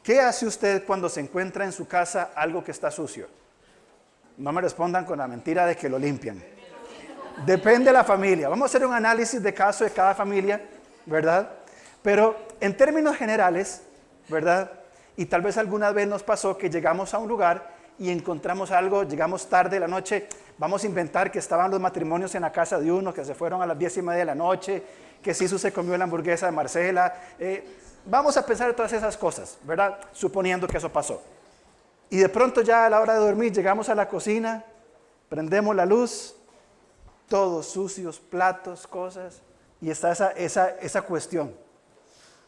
¿Qué hace usted cuando se encuentra en su casa algo que está sucio? No me respondan con la mentira de que lo limpian. Depende de la familia. Vamos a hacer un análisis de caso de cada familia, ¿verdad? Pero en términos generales, ¿verdad? Y tal vez alguna vez nos pasó que llegamos a un lugar y encontramos algo, llegamos tarde de la noche, vamos a inventar que estaban los matrimonios en la casa de uno, que se fueron a las 10:30 de la noche, que Sisu se comió la hamburguesa de Marcela. Vamos a pensar en todas esas cosas, ¿verdad? Suponiendo que eso pasó. Y de pronto ya a la hora de dormir llegamos a la cocina, prendemos la luz, todos sucios, platos, cosas, y está esa cuestión.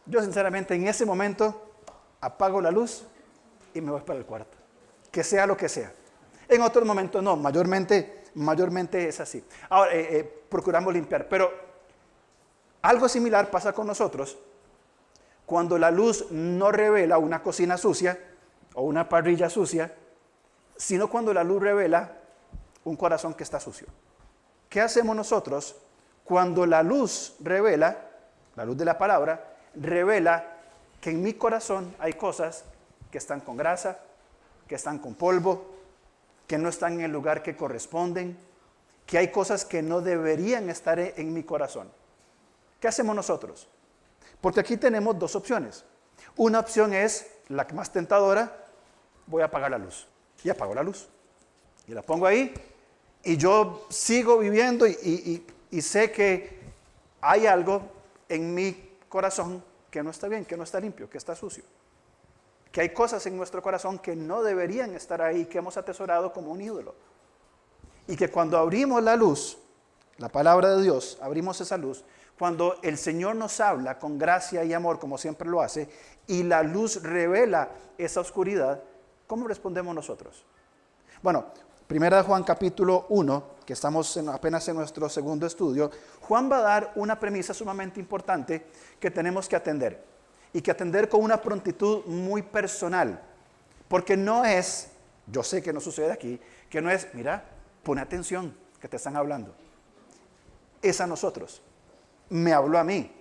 Yo sinceramente en ese momento apago la luz y me voy para el cuarto, que sea lo que sea. En otros momentos no, mayormente es así. Ahora, procuramos limpiar, pero algo similar pasa con nosotros cuando la luz no revela una cocina sucia o una parrilla sucia, sino cuando la luz revela un corazón que está sucio. ¿Qué hacemos nosotros cuando la luz revela, la luz de la palabra, revela que en mi corazón hay cosas que están con grasa, que están con polvo, que no están en el lugar que corresponden, que hay cosas que no deberían estar en mi corazón? ¿Qué hacemos nosotros? Porque aquí tenemos dos opciones. Una opción es la más tentadora: voy a apagar la luz. Y apago la luz. Y la pongo ahí. Y yo sigo viviendo y sé que hay algo en mi corazón que no está bien, que no está limpio, que está sucio. Que hay cosas en nuestro corazón que no deberían estar ahí, que hemos atesorado como un ídolo. Y que cuando abrimos la luz, la palabra de Dios, abrimos esa luz, cuando el Señor nos habla con gracia y amor, como siempre lo hace, y la luz revela esa oscuridad, ¿cómo respondemos nosotros? Bueno, Primera de Juan capítulo 1, que estamos apenas en nuestro segundo estudio, Juan va a dar una premisa sumamente importante que tenemos que atender. Y que atender con una prontitud muy personal. Porque no es, yo sé que no sucede aquí, que no es, mira, pon atención que te están hablando. Es a nosotros. Me habló a mí.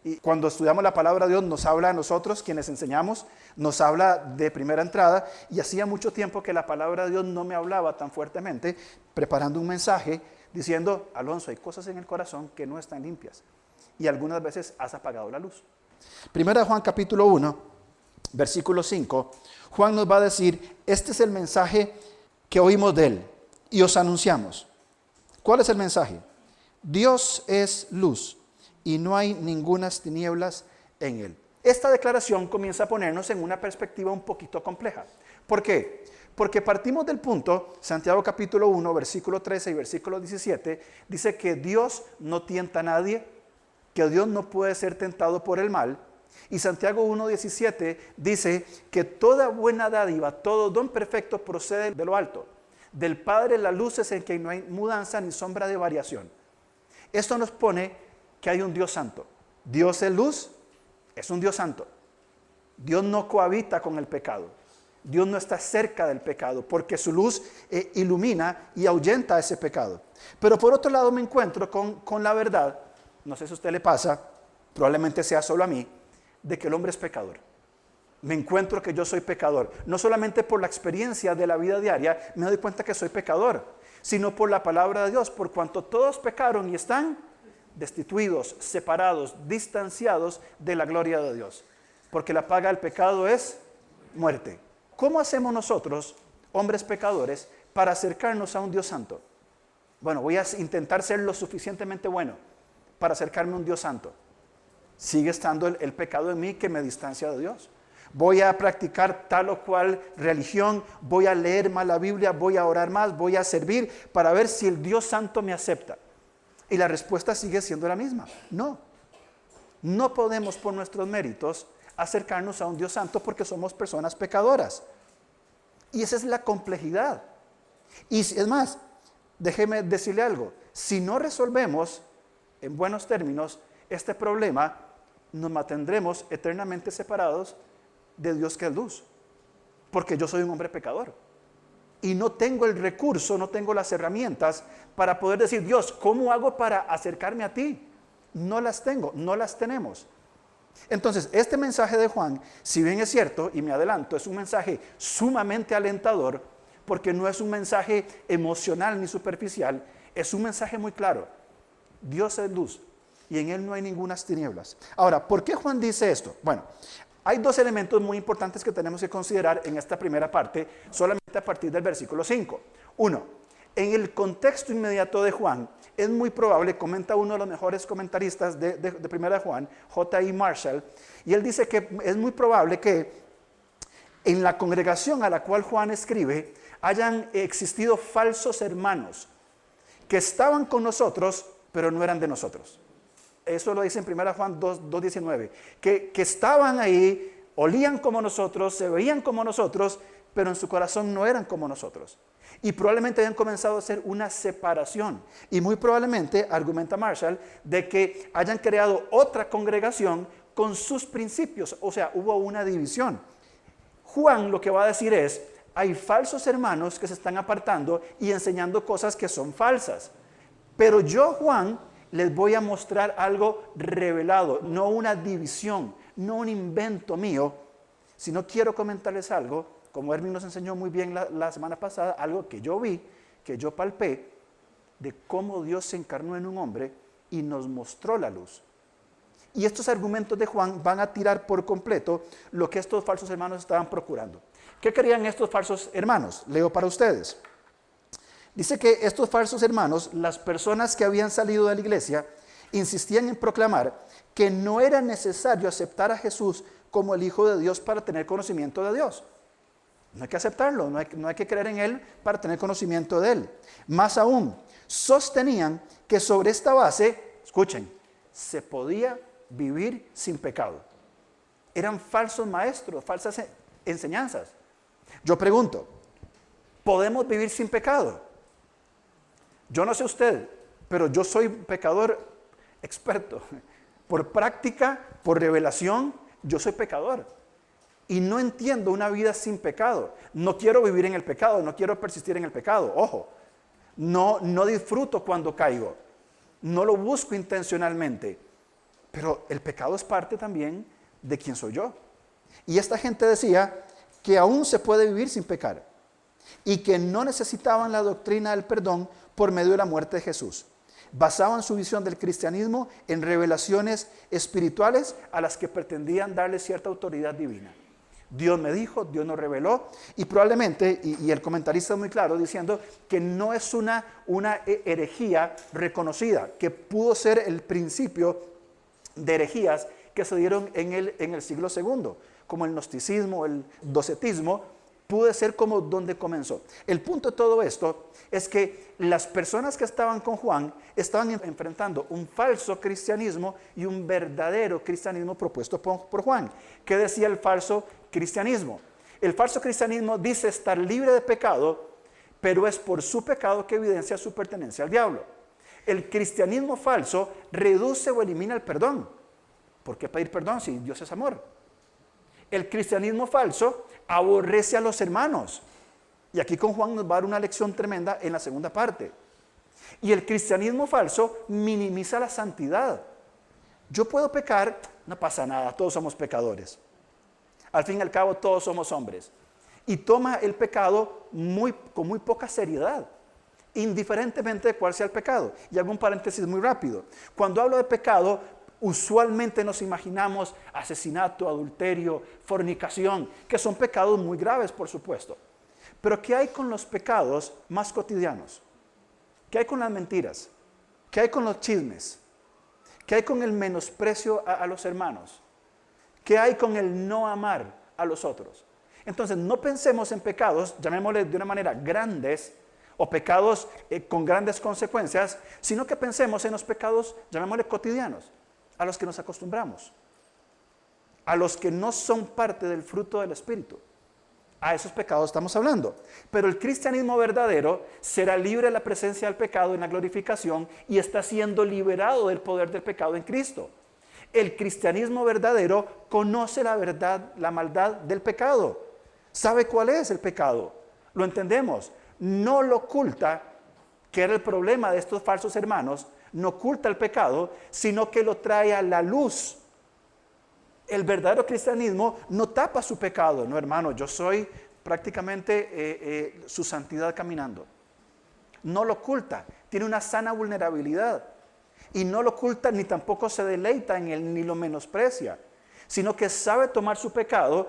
Y cuando estudiamos la palabra de Dios nos habla a nosotros, quienes enseñamos, nos habla de primera entrada, y hacía mucho tiempo que la palabra de Dios no me hablaba tan fuertemente, preparando un mensaje, diciendo: Alonso, hay cosas en el corazón que no están limpias, y algunas veces has apagado la luz. Primera de Juan capítulo 1, versículo 5, Juan nos va a decir: este es el mensaje que oímos de él, y os anunciamos. ¿Cuál es el mensaje? Dios es luz, y no hay ningunas tinieblas en él. Esta declaración comienza a ponernos en una perspectiva un poquito compleja. ¿Por qué? Porque partimos del punto, Santiago capítulo 1, versículo 13 y versículo 17, dice que Dios no tienta a nadie, que Dios no puede ser tentado por el mal. Y Santiago 1:17 dice que toda buena dádiva, todo don perfecto procede de lo alto. Del Padre de las luces, en que no hay mudanza ni sombra de variación. Esto nos pone que hay un Dios santo. Dios es luz, es un Dios santo. Dios no cohabita con el pecado. Dios no está cerca del pecado, porque su luz ilumina y ahuyenta ese pecado. Pero por otro lado me encuentro con la verdad, no sé si a usted le pasa, probablemente sea solo a mí, de que el hombre es pecador. Me encuentro que yo soy pecador, no solamente por la experiencia de la vida diaria, me doy cuenta que soy pecador, sino por la palabra de Dios, por cuanto todos pecaron y están destituidos, separados, distanciados de la gloria de Dios. Porque la paga del pecado es muerte. ¿Cómo hacemos nosotros, hombres pecadores, para acercarnos a un Dios santo? Bueno, voy a intentar ser lo suficientemente bueno para acercarme a un Dios santo. Sigue estando el pecado en mí que me distancia de Dios. Voy a practicar tal o cual religión, voy a leer más la Biblia, voy a orar más, voy a servir para ver si el Dios santo me acepta. Y la respuesta sigue siendo la misma: no. No podemos por nuestros méritos acercarnos a un Dios santo porque somos personas pecadoras. Y esa es la complejidad. Y es más, déjeme decirle algo: si no resolvemos en buenos términos este problema, nos mantendremos eternamente separados de Dios que es luz. Porque yo soy un hombre pecador. Y no tengo el recurso, no tengo las herramientas para poder decir: Dios, ¿cómo hago para acercarme a ti? No las tengo, no las tenemos. Entonces, este mensaje de Juan, si bien es cierto, y me adelanto, es un mensaje sumamente alentador, porque no es un mensaje emocional ni superficial, es un mensaje muy claro. Dios es luz y en Él no hay ninguna tinieblas. Ahora, ¿por qué Juan dice esto? Bueno, hay dos elementos muy importantes que tenemos que considerar en esta primera parte, solamente a partir del versículo 5. Uno, en el contexto inmediato de Juan, es muy probable, comenta uno de los mejores comentaristas de Primera de Juan, J.I. Marshall, y él dice que es muy probable que en la congregación a la cual Juan escribe hayan existido falsos hermanos que estaban con nosotros, pero no eran de nosotros. Eso lo dice en 1 Juan 2:19, que estaban ahí, olían como nosotros, se veían como nosotros, pero en su corazón no eran como nosotros. Y probablemente habían comenzado a hacer una separación. Y muy probablemente, argumenta Marshall, de que hayan creado otra congregación con sus principios. O sea, hubo una división. Juan lo que va a decir es, hay falsos hermanos que se están apartando y enseñando cosas que son falsas. Pero yo, Juan, les voy a mostrar algo revelado, no una división, no un invento mío, sino quiero comentarles algo, como Erwin nos enseñó muy bien la semana pasada, algo que yo vi, que yo palpé, de cómo Dios se encarnó en un hombre y nos mostró la luz. Y estos argumentos de Juan van a tirar por completo lo que estos falsos hermanos estaban procurando. ¿Qué querían estos falsos hermanos? Leo para ustedes. Dice que estos falsos hermanos, las personas que habían salido de la iglesia, insistían en proclamar que no era necesario aceptar a Jesús como el Hijo de Dios para tener conocimiento de Dios. No hay que aceptarlo, no hay que creer en Él para tener conocimiento de Él. Más aún, sostenían que sobre esta base, escuchen, se podía vivir sin pecado. Eran falsos maestros, falsas enseñanzas. Yo pregunto, ¿podemos vivir sin pecado? Yo no sé usted, pero yo soy pecador experto. Por práctica, por revelación, yo soy pecador. Y no entiendo una vida sin pecado. No quiero vivir en el pecado, no quiero persistir en el pecado. Ojo, no disfruto cuando caigo. No lo busco intencionalmente. Pero el pecado es parte también de quién soy yo. Y esta gente decía que aún se puede vivir sin pecar. Y que no necesitaban la doctrina del perdón por medio de la muerte de Jesús. Basaban su visión del cristianismo en revelaciones espirituales a las que pretendían darle cierta autoridad divina. Dios me dijo, Dios nos reveló, y probablemente, y el comentarista es muy claro diciendo que no es una herejía reconocida, que pudo ser el principio de herejías que se dieron en el siglo II, como el gnosticismo, el docetismo, pudo ser como donde comenzó. El punto de todo esto es que las personas que estaban con Juan estaban enfrentando un falso cristianismo y un verdadero cristianismo propuesto por Juan. ¿Qué decía el falso cristianismo? El falso cristianismo dice estar libre de pecado, pero es por su pecado que evidencia su pertenencia al diablo. El cristianismo falso reduce o elimina el perdón. ¿Por qué pedir perdón si Dios es amor? El cristianismo falso aborrece a los hermanos. Y aquí con Juan nos va a dar una lección tremenda en la segunda parte. Y el cristianismo falso minimiza la santidad. Yo puedo pecar, no pasa nada, todos somos pecadores. Al fin y al cabo todos somos hombres. Y toma el pecado con muy poca seriedad, indiferentemente de cuál sea el pecado. Y hago un paréntesis muy rápido. Cuando hablo de pecado, usualmente nos imaginamos asesinato, adulterio, fornicación, que son pecados muy graves, por supuesto. Pero ¿qué hay con los pecados más cotidianos? ¿Qué hay con las mentiras? ¿Qué hay con los chismes? ¿Qué hay con el menosprecio a los hermanos? ¿Qué hay con el no amar a los otros? Entonces, no pensemos en pecados, llamémosle de una manera grandes, o pecados con grandes consecuencias, sino que pensemos en los pecados, llamémosle cotidianos, a los que nos acostumbramos, a los que no son parte del fruto del Espíritu. A esos pecados estamos hablando. Pero el cristianismo verdadero será libre de la presencia del pecado en la glorificación y está siendo liberado del poder del pecado en Cristo. El cristianismo verdadero conoce la verdad, la maldad del pecado. Sabe cuál es el pecado. Lo entendemos. No lo oculta, que era el problema de estos falsos hermanos. No oculta el pecado, sino que lo trae a la luz. El verdadero cristianismo no tapa su pecado. No, hermano, yo soy prácticamente su santidad caminando. No lo oculta, tiene una sana vulnerabilidad. Y no lo oculta ni tampoco se deleita en él ni lo menosprecia, sino que sabe tomar su pecado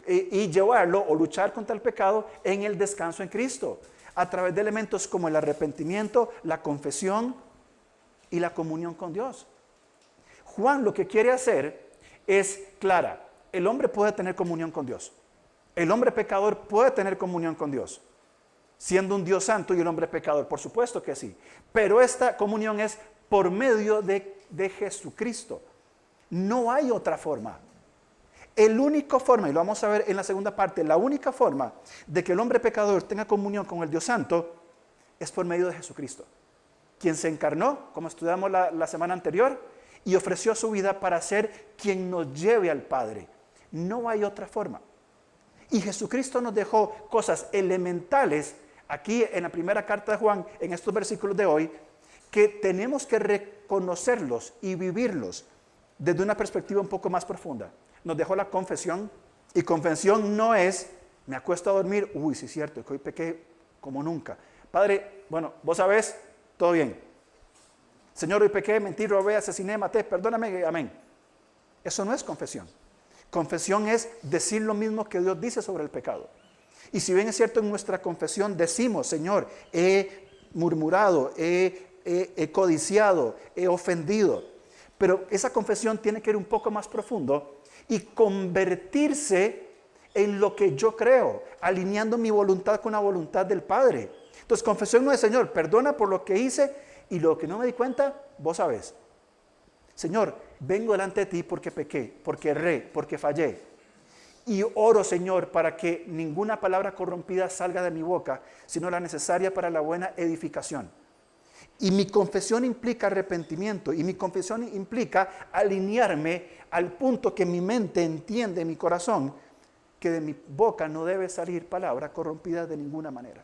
y llevarlo o luchar contra el pecado en el descanso en Cristo, a través de elementos como el arrepentimiento, la confesión y la comunión con Dios. Juan lo que quiere hacer es clara. El hombre puede tener comunión con Dios. El hombre pecador puede tener comunión con Dios, siendo un Dios santo y el hombre pecador, por supuesto que sí. Pero esta comunión es por medio de Jesucristo. No hay otra forma. El único forma, y lo vamos a ver en la segunda parte, la única forma de que el hombre pecador tenga comunión con el Dios santo es por medio de Jesucristo, quien se encarnó, como estudiamos la semana anterior, y ofreció su vida para ser quien nos lleve al Padre. No hay otra forma. Y Jesucristo nos dejó cosas elementales aquí en la primera carta de Juan, en estos versículos de hoy, que tenemos que reconocerlos y vivirlos desde una perspectiva un poco más profunda. Nos dejó la confesión, y confesión no es, me acuesto a dormir, uy, sí es cierto, que hoy pequé como nunca. Padre, bueno, vos sabés, todo bien. Señor, hoy pequé, mentí, robé, asesiné, maté, perdóname, amén. Eso no es confesión. Confesión es decir lo mismo que Dios dice sobre el pecado. Y si bien es cierto, en nuestra confesión decimos, Señor, he murmurado, he codiciado, he ofendido. Pero esa confesión tiene que ir un poco más profundo y convertirse en lo que yo creo, alineando mi voluntad con la voluntad del Padre. Entonces, confesión no es, Señor, perdona por lo que hice y lo que no me di cuenta, vos sabés. Señor, vengo delante de ti porque pequé, porque erré, porque fallé. Y oro, Señor, para que ninguna palabra corrompida salga de mi boca, sino la necesaria para la buena edificación. Y mi confesión implica arrepentimiento, y mi confesión implica alinearme al punto que mi mente entiende, mi corazón, que de mi boca no debe salir palabra corrompida de ninguna manera.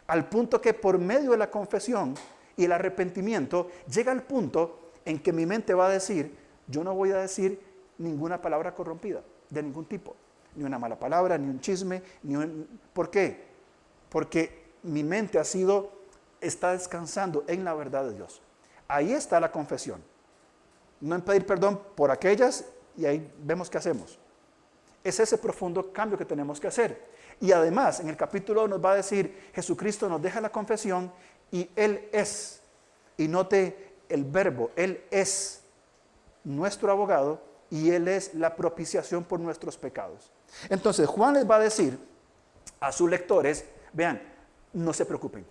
Al punto que por medio de la confesión y el arrepentimiento llega al punto en que mi mente va a decir, yo no voy a decir ninguna palabra corrompida, de ningún tipo. Ni una mala palabra, ni un chisme, ¿por qué? Porque mi mente está descansando en la verdad de Dios. Ahí está la confesión. No en pedir perdón por aquellas y ahí vemos qué hacemos. Es ese profundo cambio que tenemos que hacer. Y además, en el capítulo nos va a decir, Jesucristo nos deja la confesión y Él es, y note el verbo, Él es nuestro abogado y Él es la propiciación por nuestros pecados. Entonces, Juan les va a decir a sus lectores, vean, no se preocupen.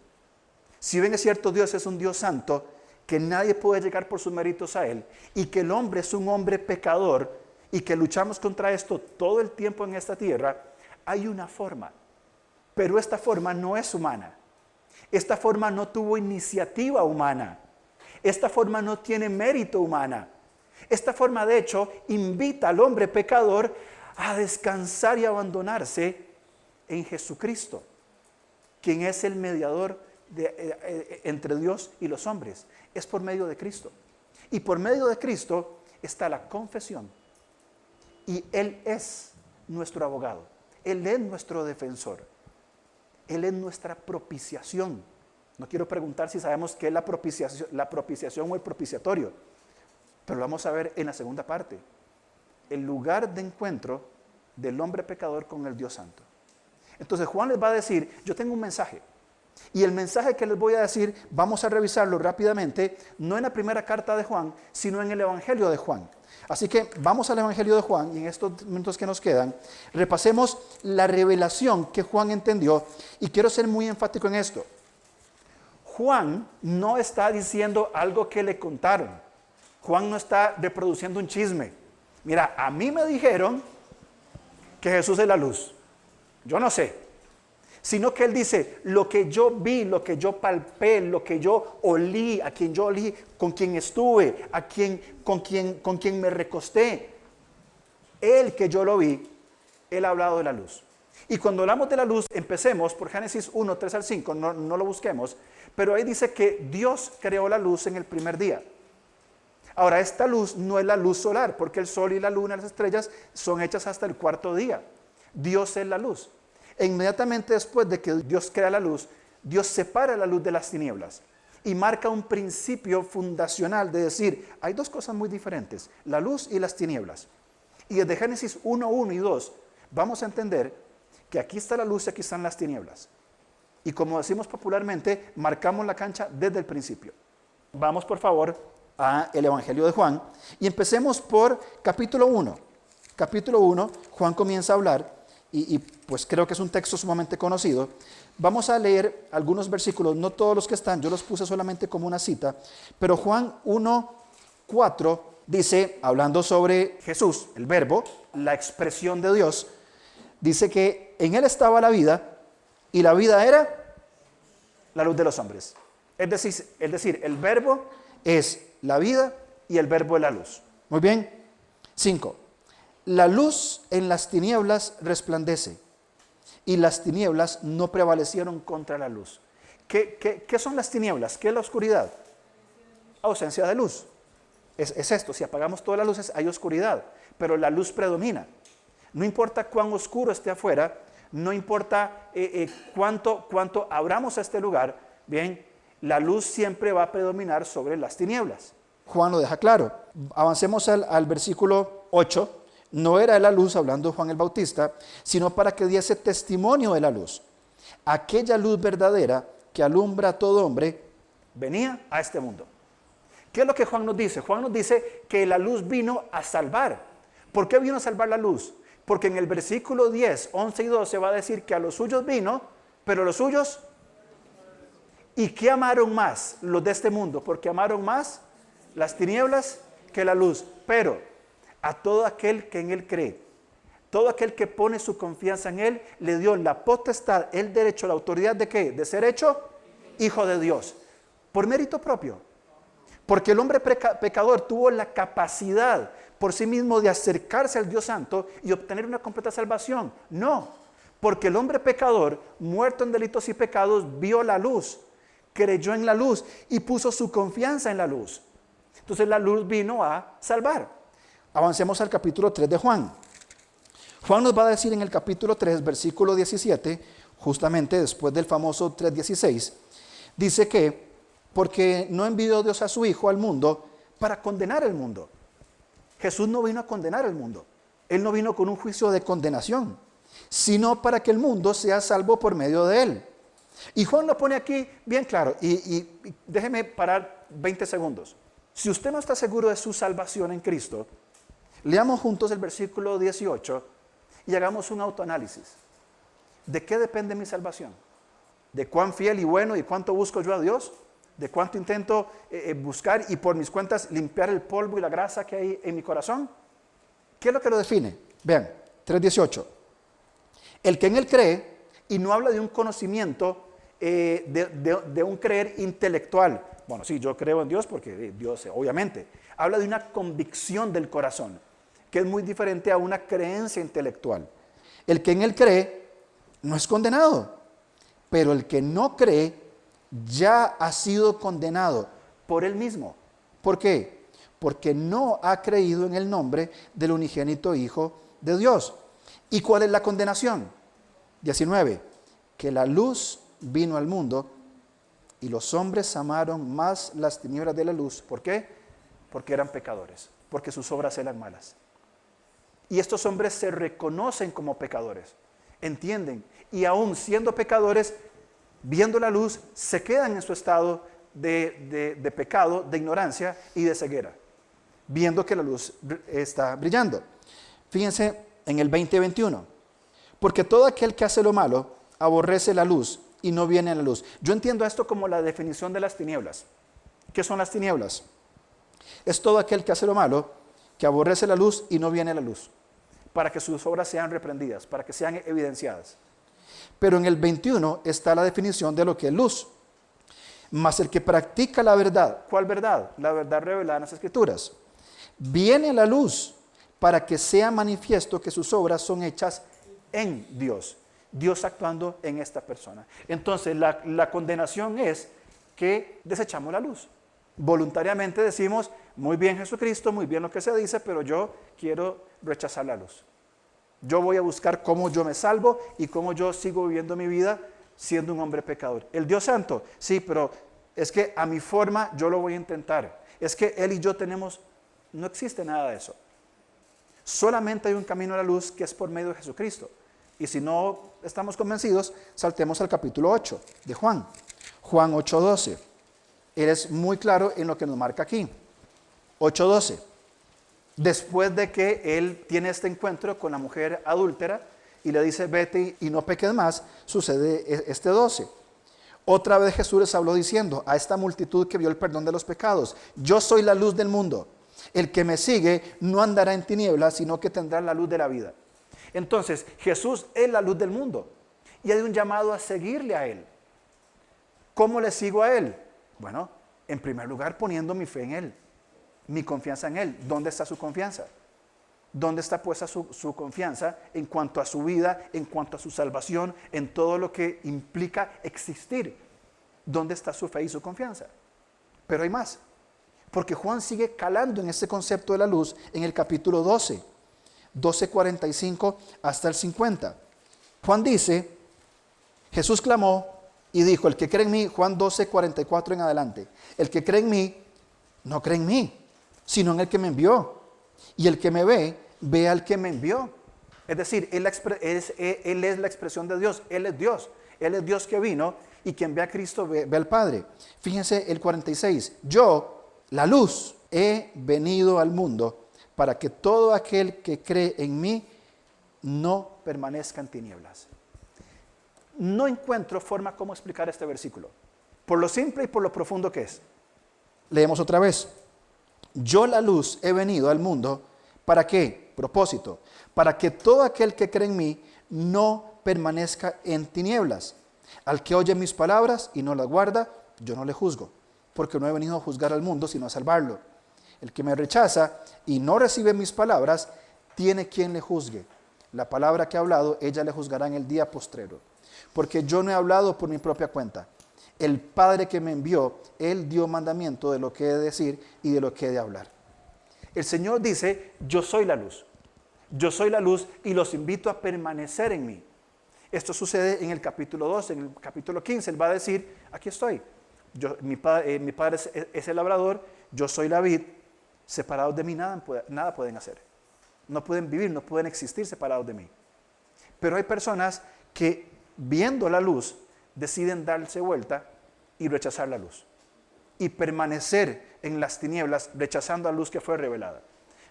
Si bien es cierto, Dios es un Dios santo, que nadie puede llegar por sus méritos a Él, y que el hombre es un hombre pecador, y que luchamos contra esto todo el tiempo en esta tierra, hay una forma, pero esta forma no es humana. Esta forma no tuvo iniciativa humana. Esta forma no tiene mérito humana. Esta forma, de hecho, invita al hombre pecador a descansar y abandonarse en Jesucristo, quien es el mediador entre Dios y los hombres. Es por medio de Cristo. Y por medio de Cristo está la confesión. Y Él es nuestro abogado. Él es nuestro defensor. Él es nuestra propiciación. No quiero preguntar si sabemos qué es la propiciación o el propiciatorio, pero lo vamos a ver en la segunda parte. El lugar de encuentro del hombre pecador con el Dios Santo. Entonces Juan les va a decir, yo tengo un mensaje. Y el mensaje que les voy a decir, vamos a revisarlo rápidamente, no en la primera carta de Juan, sino en el Evangelio de Juan. Así que vamos al Evangelio de Juan y en estos minutos que nos quedan, repasemos la revelación que Juan entendió y quiero ser muy enfático en esto. Juan no está diciendo algo que le contaron. Juan no está reproduciendo un chisme. Mira, a mí me dijeron que Jesús es la luz. Yo no sé. Sino que él dice, lo que yo vi, lo que yo palpé, lo que yo olí, a quien yo olí, con quien estuve, con quien me recosté. Él que yo lo vi, él ha hablado de la luz. Y cuando hablamos de la luz, empecemos por Génesis 1, 3 al 5, no lo busquemos, pero ahí dice que Dios creó la luz en el primer día. Ahora, esta luz no es la luz solar, porque el sol y la luna, las estrellas, son hechas hasta el cuarto día. Dios es la luz. E inmediatamente después de que Dios crea la luz, Dios separa la luz de las tinieblas y marca un principio fundacional de decir, hay dos cosas muy diferentes, la luz y las tinieblas. Y desde Génesis 1, 1 y 2 vamos a entender que aquí está la luz y aquí están las tinieblas. Y como decimos popularmente, marcamos la cancha desde el principio. Vamos por favor a el Evangelio de Juan y empecemos por capítulo 1. Capítulo 1, Juan comienza a hablar y pues creo que es un texto sumamente conocido. Vamos a leer algunos versículos, no todos los que están, yo los puse solamente como una cita, pero Juan 1, 4 dice, hablando sobre Jesús, el verbo, la expresión de Dios, dice que en él estaba la vida y la vida era la luz de los hombres. Es decir, el verbo es la vida y el verbo es la luz. Muy bien. 5. La luz en las tinieblas resplandece y las tinieblas no prevalecieron contra la luz. ¿Qué son las tinieblas? ¿Qué es la oscuridad? Ausencia de luz. Es esto, si apagamos todas las luces hay oscuridad, pero la luz predomina. No importa cuán oscuro esté afuera, no importa cuánto abramos este lugar, bien, la luz siempre va a predominar sobre las tinieblas. Juan lo deja claro. Avancemos al versículo 8. No era la luz, hablando Juan el Bautista, sino para que diese testimonio de la luz. Aquella luz verdadera que alumbra a todo hombre, venía a este mundo. ¿Qué es lo que Juan nos dice? Juan nos dice que la luz vino a salvar. ¿Por qué vino a salvar la luz? Porque en el versículo 10, 11 y 12 va a decir que a los suyos vino, pero los suyos, ¿y qué amaron más los de este mundo? Porque amaron más las tinieblas que la luz. Pero a todo aquel que en él cree, todo aquel que pone su confianza en él, le dio la potestad, el derecho, la autoridad de ¿qué? De ser hecho hijo de Dios. Por mérito propio. Porque el hombre pecador tuvo la capacidad por sí mismo de acercarse al Dios Santo y obtener una completa salvación. No, porque el hombre pecador, muerto en delitos y pecados, vio la luz, creyó en la luz y puso su confianza en la luz. Entonces la luz vino a salvar. Avancemos al capítulo 3 de Juan. Juan nos va a decir en el capítulo 3, versículo 17, justamente después del famoso 3:16, dice que porque no envió Dios a su Hijo al mundo para condenar el mundo. Jesús no vino a condenar el mundo. Él no vino con un juicio de condenación, sino para que el mundo sea salvo por medio de él. Y Juan lo pone aquí bien claro. Y déjeme parar 20 segundos. Si usted no está seguro de su salvación en Cristo, leamos juntos el versículo 18 y hagamos un autoanálisis. ¿De qué depende mi salvación? ¿De cuán fiel y bueno y cuánto busco yo a Dios? ¿De cuánto intento buscar y por mis cuentas limpiar el polvo y la grasa que hay en mi corazón? ¿Qué es lo que lo define? Vean, 3:18. El que en él cree, y no habla de un conocimiento, de un creer intelectual. Bueno, sí, yo creo en Dios porque Dios, obviamente. Habla de una convicción del corazón, que es muy diferente a una creencia intelectual. El que en él cree no es condenado, pero el que no cree ya ha sido condenado por él mismo. ¿Por qué? Porque no ha creído en el nombre del unigénito Hijo de Dios. ¿Y cuál es la condenación? 19. Que la luz vino al mundo y los hombres amaron más las tinieblas de la luz. ¿Por qué? Porque eran pecadores, porque sus obras eran malas. Y estos hombres se reconocen como pecadores, entienden, y aún siendo pecadores, viendo la luz, se quedan en su estado de pecado, de ignorancia y de ceguera, viendo que la luz está brillando. Fíjense en el 20:21. Porque todo aquel que hace lo malo aborrece la luz y no viene a la luz. Yo entiendo esto como la definición de las tinieblas. ¿Qué son las tinieblas? Es todo aquel que hace lo malo, que aborrece la luz y no viene a la luz, para que sus obras sean reprendidas, para que sean evidenciadas. Pero en el 21 está la definición de lo que es luz. Mas el que practica la verdad, ¿cuál verdad? La verdad revelada en las Escrituras. Viene a la luz para que sea manifiesto que sus obras son hechas en Dios. Dios actuando en esta persona. Entonces la condenación es que desechamos la luz. Voluntariamente decimos, muy bien Jesucristo, muy bien lo que se dice, pero yo quiero rechazar la luz. Yo voy a buscar cómo yo me salvo y cómo yo sigo viviendo mi vida siendo un hombre pecador. El Dios Santo, sí, pero es que a mi forma yo lo voy a intentar. Es que Él y yo tenemos, no existe nada de eso. Solamente hay un camino a la luz que es por medio de Jesucristo. Y si no estamos convencidos, saltemos al capítulo 8 de Juan. Juan 8:12. Él es muy claro en lo que nos marca aquí. 8:12. Después de que él tiene este encuentro con la mujer adúltera y le dice, vete y no peques más, sucede este 12. Otra vez Jesús les habló diciendo a esta multitud que vio el perdón de los pecados, yo soy la luz del mundo. El que me sigue no andará en tinieblas, sino que tendrá la luz de la vida. Entonces, Jesús es la luz del mundo y hay un llamado a seguirle a Él. ¿Cómo le sigo a Él? Bueno, en primer lugar poniendo mi fe en Él, mi confianza en Él. ¿Dónde está su confianza? ¿Dónde está puesta su confianza en cuanto a su vida, en cuanto a su salvación, en todo lo que implica existir? ¿Dónde está su fe y su confianza? Pero hay más, porque Juan sigue calando en este concepto de la luz en el capítulo 12:45 hasta el 50. Juan dice, Jesús clamó y dijo, el que cree en mí, Juan 12:44 en adelante, el que cree en mí, no cree en mí, sino en el que me envió. Y el que me ve, ve al que me envió. Es decir, Él es la expresión de Dios, Él es Dios. Él es Dios que vino y quien ve a Cristo ve al Padre. Fíjense el 46, yo, la luz, he venido al mundo para que todo aquel que cree en mí no permanezca en tinieblas. No encuentro forma cómo explicar este versículo, por lo simple y por lo profundo que es. Leemos otra vez. Yo la luz he venido al mundo, ¿para qué? Propósito, para que todo aquel que cree en mí no permanezca en tinieblas. Al que oye mis palabras y no las guarda, yo no le juzgo, porque no he venido a juzgar al mundo, sino a salvarlo. El que me rechaza y no recibe mis palabras, tiene quien le juzgue. La palabra que he hablado, ella le juzgará en el día postrero. Porque yo no he hablado por mi propia cuenta. El Padre que me envió, Él dio mandamiento de lo que he de decir y de lo que he de hablar. El Señor dice, yo soy la luz. Yo soy la luz y los invito a permanecer en mí. Esto sucede en el capítulo 12, en el capítulo 15. Él va a decir, aquí estoy. Mi padre es el labrador, yo soy la vid. Separados de mí nada pueden hacer. No pueden vivir, no pueden existir separados de mí. Pero hay personas que viendo la luz deciden darse vuelta y rechazar la luz y permanecer en las tinieblas rechazando la luz que fue revelada.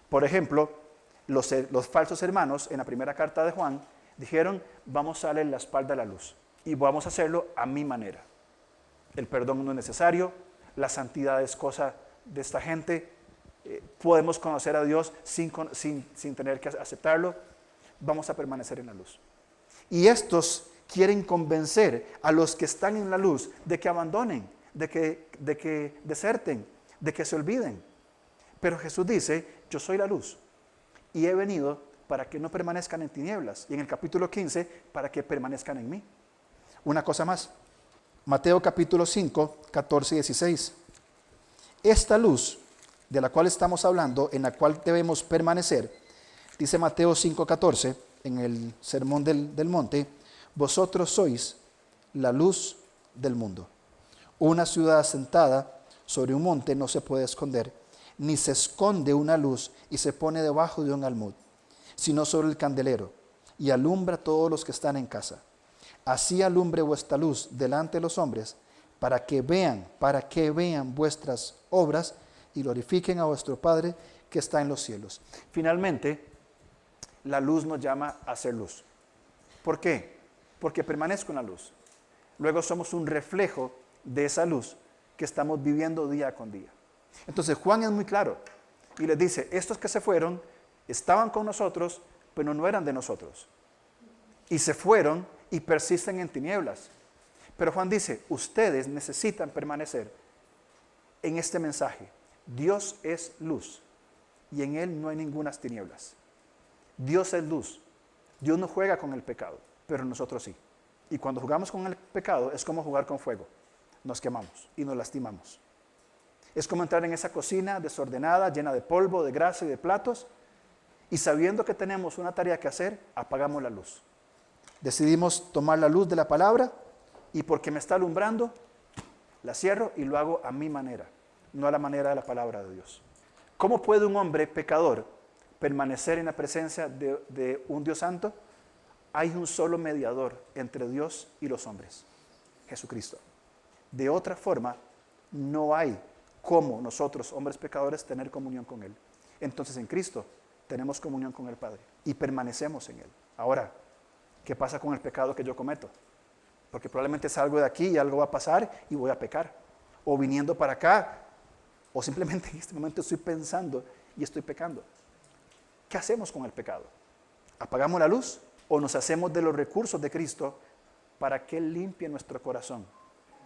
Por ejemplo, los falsos hermanos en la primera carta de Juan dijeron, vamos a darle la espalda a la luz y vamos a hacerlo a mi manera. El perdón no es necesario, la santidad es cosa de esta gente, podemos conocer a Dios sin tener que aceptarlo, vamos a permanecer en la luz. Y estos quieren convencer a los que están en la luz de que abandonen, de que deserten, de que se olviden. Pero Jesús dice, yo soy la luz y he venido para que no permanezcan en tinieblas. Y en el capítulo 15, para que permanezcan en mí. Una cosa más, Mateo capítulo 5, 14 y 16. Esta luz de la cual estamos hablando, en la cual debemos permanecer, dice Mateo 5, 14, en el sermón del monte, vosotros sois la luz del mundo. Una ciudad asentada sobre un monte no se puede esconder, ni se esconde una luz y se pone debajo de un almud, sino sobre el candelero, y alumbra a todos los que están en casa. Así alumbre vuestra luz delante de los hombres, para que vean vuestras obras y glorifiquen a vuestro Padre que está en los cielos. Finalmente, la luz nos llama a ser luz. ¿Por qué? Porque permanezco en la luz. Luego somos un reflejo de esa luz que estamos viviendo día con día. Entonces Juan es muy claro y les dice, estos que se fueron estaban con nosotros, pero no eran de nosotros. Y se fueron y persisten en tinieblas. Pero Juan dice, ustedes necesitan permanecer en este mensaje. Dios es luz y en Él no hay ninguna tinieblas. Dios es luz. Dios no juega con el pecado, pero nosotros sí. Y cuando jugamos con el pecado es como jugar con fuego. Nos quemamos y nos lastimamos. Es como entrar en esa cocina desordenada, llena de polvo, de grasa y de platos, y sabiendo que tenemos una tarea que hacer, apagamos la luz. Decidimos tomar la luz de la palabra y porque me está alumbrando, la cierro y lo hago a mi manera, no a la manera de la palabra de Dios. ¿Cómo puede un hombre pecador permanecer en la presencia de un Dios santo? Hay un solo mediador entre Dios y los hombres, Jesucristo. De otra forma, no hay cómo nosotros, hombres pecadores, tener comunión con Él. Entonces en Cristo tenemos comunión con el Padre y permanecemos en Él. Ahora, ¿qué pasa con el pecado que yo cometo? Porque probablemente salgo de aquí y algo va a pasar y voy a pecar. O viniendo para acá, o simplemente en este momento estoy pensando y estoy pecando. ¿Qué hacemos con el pecado? ¿Apagamos la luz o nos hacemos de los recursos de Cristo para que Él limpie nuestro corazón?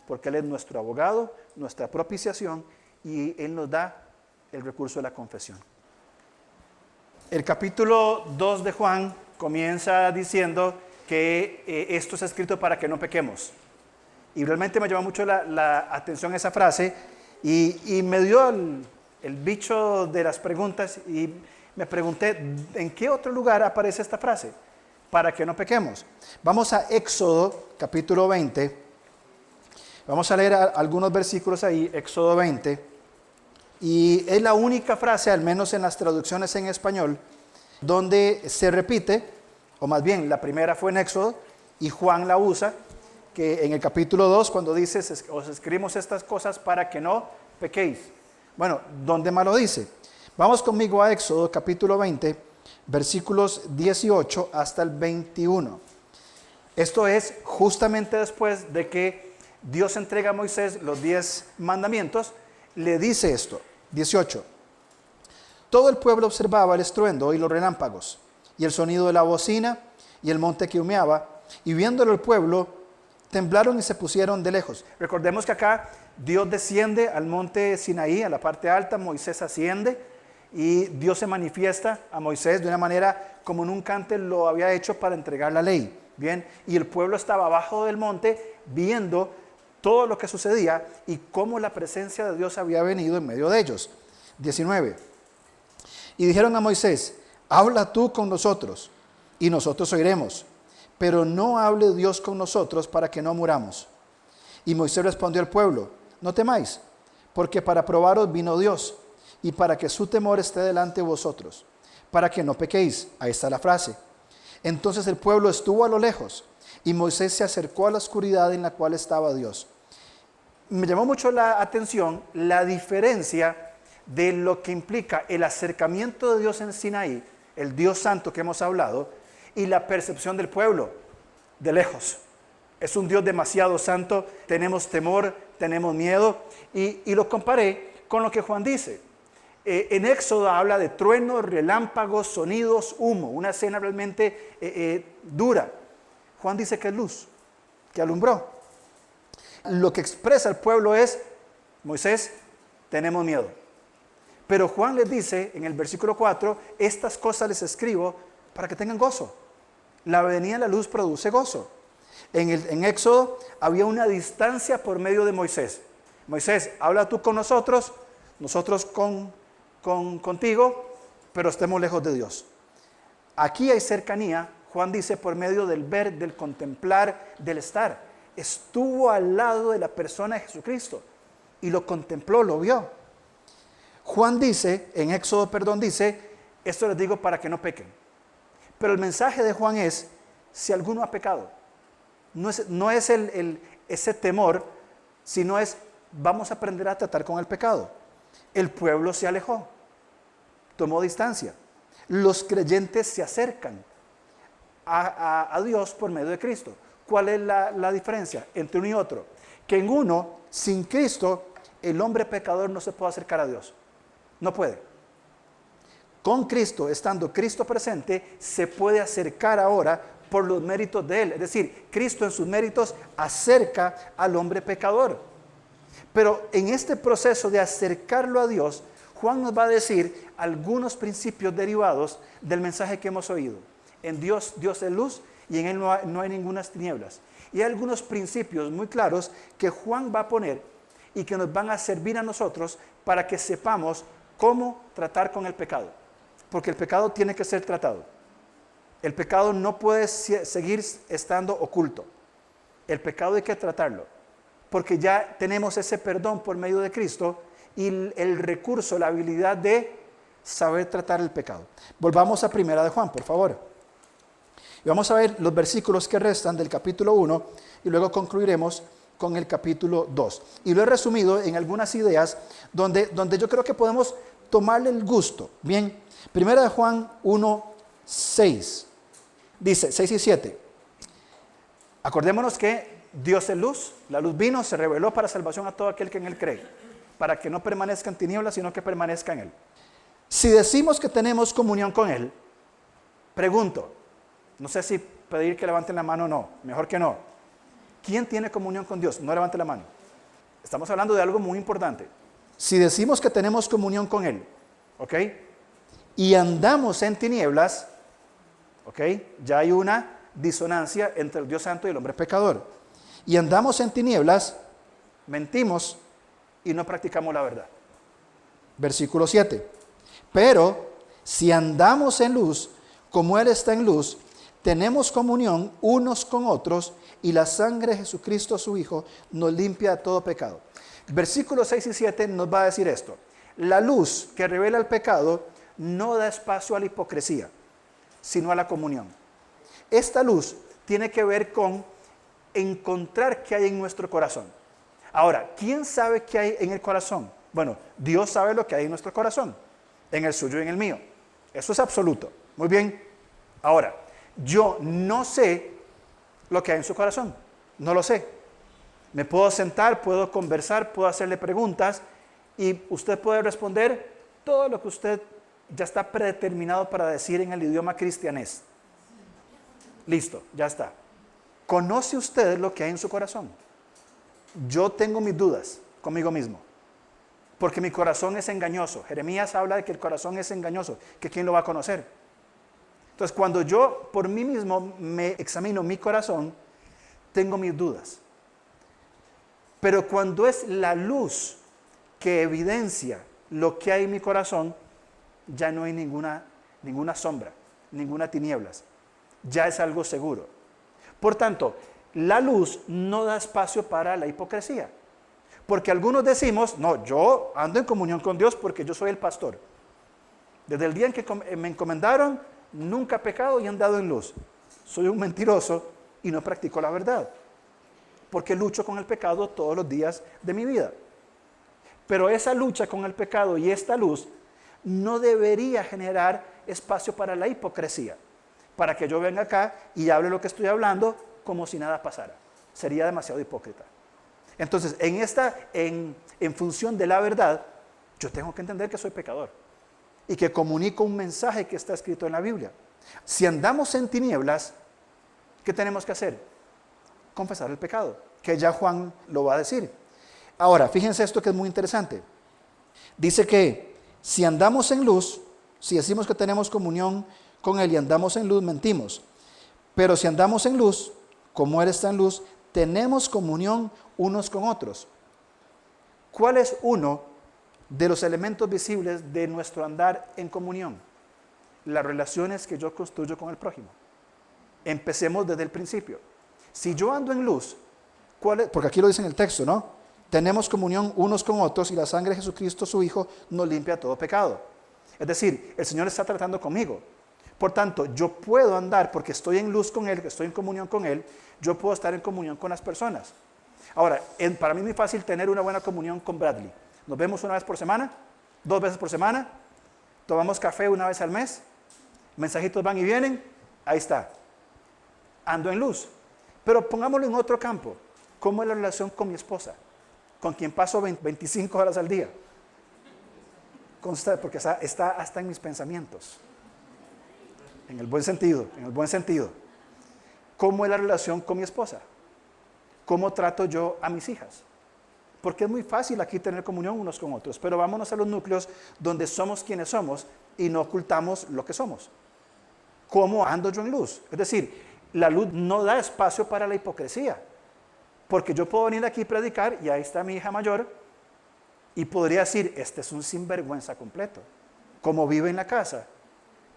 Porque Él es nuestro abogado, nuestra propiciación y Él nos da el recurso de la confesión. El capítulo 2 de Juan comienza diciendo que esto es escrito para que no pequemos. Y realmente me llama mucho la atención esa frase y me dio el bicho de las preguntas y me pregunté, ¿en qué otro lugar aparece esta frase? Para que no pequemos. Vamos a Éxodo, capítulo 20. Vamos a leer algunos versículos ahí, Éxodo 20. Y es la única frase, al menos en las traducciones en español, donde se repite, o más bien la primera fue en Éxodo, y Juan la usa, que en el capítulo 2, cuando dice, os escribimos estas cosas para que no pequéis. Bueno, ¿dónde más lo dice? Vamos conmigo a Éxodo, capítulo 20, versículos 18 hasta el 21. Esto es justamente después de que Dios entrega a Moisés los 10 mandamientos, le dice esto, 18. Todo el pueblo observaba el estruendo y los relámpagos, y el sonido de la bocina, y el monte que humeaba, y viéndolo el pueblo, temblaron y se pusieron de lejos. Recordemos que acá Dios desciende al monte Sinaí, a la parte alta, Moisés asciende, y Dios se manifiesta a Moisés de una manera como nunca antes lo había hecho para entregar la ley. Bien, y el pueblo estaba abajo del monte viendo todo lo que sucedía y cómo la presencia de Dios había venido en medio de ellos. 19. Y dijeron a Moisés, habla tú con nosotros y nosotros oiremos, pero no hable Dios con nosotros para que no muramos. Y Moisés respondió al pueblo, no temáis, porque para probaros vino Dios y para que su temor esté delante de vosotros, para que no pequéis. Ahí está la frase. Entonces el pueblo estuvo a lo lejos y Moisés se acercó a la oscuridad en la cual estaba Dios. Me llamó mucho la atención la diferencia de lo que implica el acercamiento de Dios en Sinaí, el Dios santo que hemos hablado, y la percepción del pueblo de lejos. Es un Dios demasiado santo, tenemos temor, tenemos miedo, y lo comparé con lo que Juan dice. En Éxodo habla de truenos, relámpagos, sonidos, humo, una escena realmente dura. Juan dice que es luz, que alumbró. Lo que expresa el pueblo es, Moisés, tenemos miedo. Pero Juan les dice en el versículo 4, estas cosas les escribo para que tengan gozo. La venida de la luz produce gozo. En Éxodo había una distancia por medio de Moisés. Moisés, habla tú con nosotros, nosotros contigo, pero estemos lejos de Dios. Aquí hay cercanía, Juan dice, por medio del ver, del contemplar, del estar. Estuvo al lado de la persona de Jesucristo y lo contempló, lo vio. Juan dice, en Éxodo, dice, esto les digo para que no pequen. Pero el mensaje de Juan es, si alguno ha pecado, no es ese temor, sino es, vamos a aprender a tratar con el pecado. El pueblo se alejó, tomó distancia. Los creyentes se acercan a Dios por medio de Cristo. ¿Cuál es la diferencia entre uno y otro? Que en uno, sin Cristo, el hombre pecador no se puede acercar a Dios. No puede. Con Cristo, estando Cristo presente, se puede acercar ahora por los méritos de Él. Es decir, Cristo en sus méritos acerca al hombre pecador. Pero en este proceso de acercarlo a Dios, Juan nos va a decir algunos principios derivados del mensaje que hemos oído. En Dios, Dios es luz y en Él no hay ninguna tinieblas. Y hay algunos principios muy claros que Juan va a poner y que nos van a servir a nosotros para que sepamos cómo tratar con el pecado. Porque el pecado tiene que ser tratado. El pecado no puede seguir estando oculto. El pecado hay que tratarlo. Porque ya tenemos ese perdón por medio de Cristo y el recurso, la habilidad de saber tratar el pecado. Volvamos a Primera de Juan, por favor. Y vamos a ver los versículos que restan del capítulo 1 y luego concluiremos con el capítulo 2. Y lo he resumido en algunas ideas donde yo creo que podemos tomarle el gusto. Bien, Primera de Juan 1, 6. Dice, 6 y 7. Acordémonos que Dios es luz, la luz vino, se reveló para salvación a todo aquel que en Él cree, para que no permanezca en tinieblas, sino que permanezca en Él. Si decimos que tenemos comunión con Él, pregunto, no sé si pedir que levanten la mano o no, mejor que no. ¿Quién tiene comunión con Dios? No levante la mano. Estamos hablando de algo muy importante. Si decimos que tenemos comunión con Él, ¿ok? Y andamos en tinieblas, ¿ok? Ya hay una disonancia entre el Dios santo y el hombre pecador. Y andamos en tinieblas, mentimos y no practicamos la verdad. Versículo 7. Pero si andamos en luz, como Él está en luz, tenemos comunión unos con otros y la sangre de Jesucristo su Hijo nos limpia de todo pecado. Versículos 6 y 7 nos va a decir esto. La luz que revela el pecado no da espacio a la hipocresía, sino a la comunión. Esta luz tiene que ver con encontrar qué hay en nuestro corazón. Ahora, ¿quién sabe qué hay en el corazón? Bueno, Dios sabe lo que hay en nuestro corazón, en el suyo y en el mío. Eso es absoluto. Muy bien. Ahora, yo no sé lo que hay en su corazón. No lo sé. Me puedo sentar, puedo conversar, puedo hacerle preguntas y usted puede responder todo lo que usted ya está predeterminado para decir en el idioma cristianés. Listo, ya está. ¿Conoce usted lo que hay en su corazón? Yo tengo mis dudas conmigo mismo, porque mi corazón es engañoso. Jeremías habla de que el corazón es engañoso, que ¿quién lo va a conocer? Entonces, cuando yo por mí mismo me examino mi corazón, tengo mis dudas. Pero cuando es la luz que evidencia lo que hay en mi corazón, ya no hay ninguna sombra, ninguna tinieblas. Ya es algo seguro. Por tanto, la luz no da espacio para la hipocresía. Porque algunos decimos, no, yo ando en comunión con Dios porque yo soy el pastor. Desde el día en que me encomendaron, nunca he pecado y he andado en luz. Soy un mentiroso y no practico la verdad. Porque lucho con el pecado todos los días de mi vida. Pero esa lucha con el pecado y esta luz no debería generar espacio para la hipocresía. Para que yo venga acá y hable lo que estoy hablando como si nada pasara. Sería demasiado hipócrita. Entonces, en función de la verdad, yo tengo que entender que soy pecador y que comunico un mensaje que está escrito en la Biblia. Si andamos en tinieblas, ¿qué tenemos que hacer? Confesar el pecado, que ya Juan lo va a decir. Ahora, fíjense esto que es muy interesante. Dice que si andamos en luz, si decimos que tenemos comunión con Él y andamos en luz, mentimos. Pero si andamos en luz, como Él está en luz, tenemos comunión unos con otros. ¿Cuál es uno de los elementos visibles de nuestro andar en comunión? Las relaciones que yo construyo con el prójimo. Empecemos desde el principio. Si yo ando en luz, ¿cuál es? Porque aquí lo dice en el texto, ¿no? Tenemos comunión unos con otros y la sangre de Jesucristo, su Hijo, nos limpia todo pecado. Es decir, el Señor está tratando conmigo. Por tanto, yo puedo andar porque estoy en luz con Él, que estoy en comunión con Él, yo puedo estar en comunión con las personas. Ahora, para mí es muy fácil tener una buena comunión con Bradley. Nos vemos una vez por semana, 2 veces por semana, tomamos café una vez al mes, mensajitos van y vienen, ahí está. Ando en luz. Pero pongámoslo en otro campo. ¿Cómo es la relación con mi esposa? Con quien paso 25 horas al día. Porque está hasta en mis pensamientos. En el buen sentido, en el buen sentido. ¿Cómo es la relación con mi esposa? ¿Cómo trato yo a mis hijas? Porque es muy fácil aquí tener comunión unos con otros, pero vámonos a los núcleos donde somos quienes somos y no ocultamos lo que somos. ¿Cómo ando yo en luz? Es decir, la luz no da espacio para la hipocresía. Porque yo puedo venir aquí y predicar y ahí está mi hija mayor Y podría decir, este es un sinvergüenza completo. Cómo vive en la casa,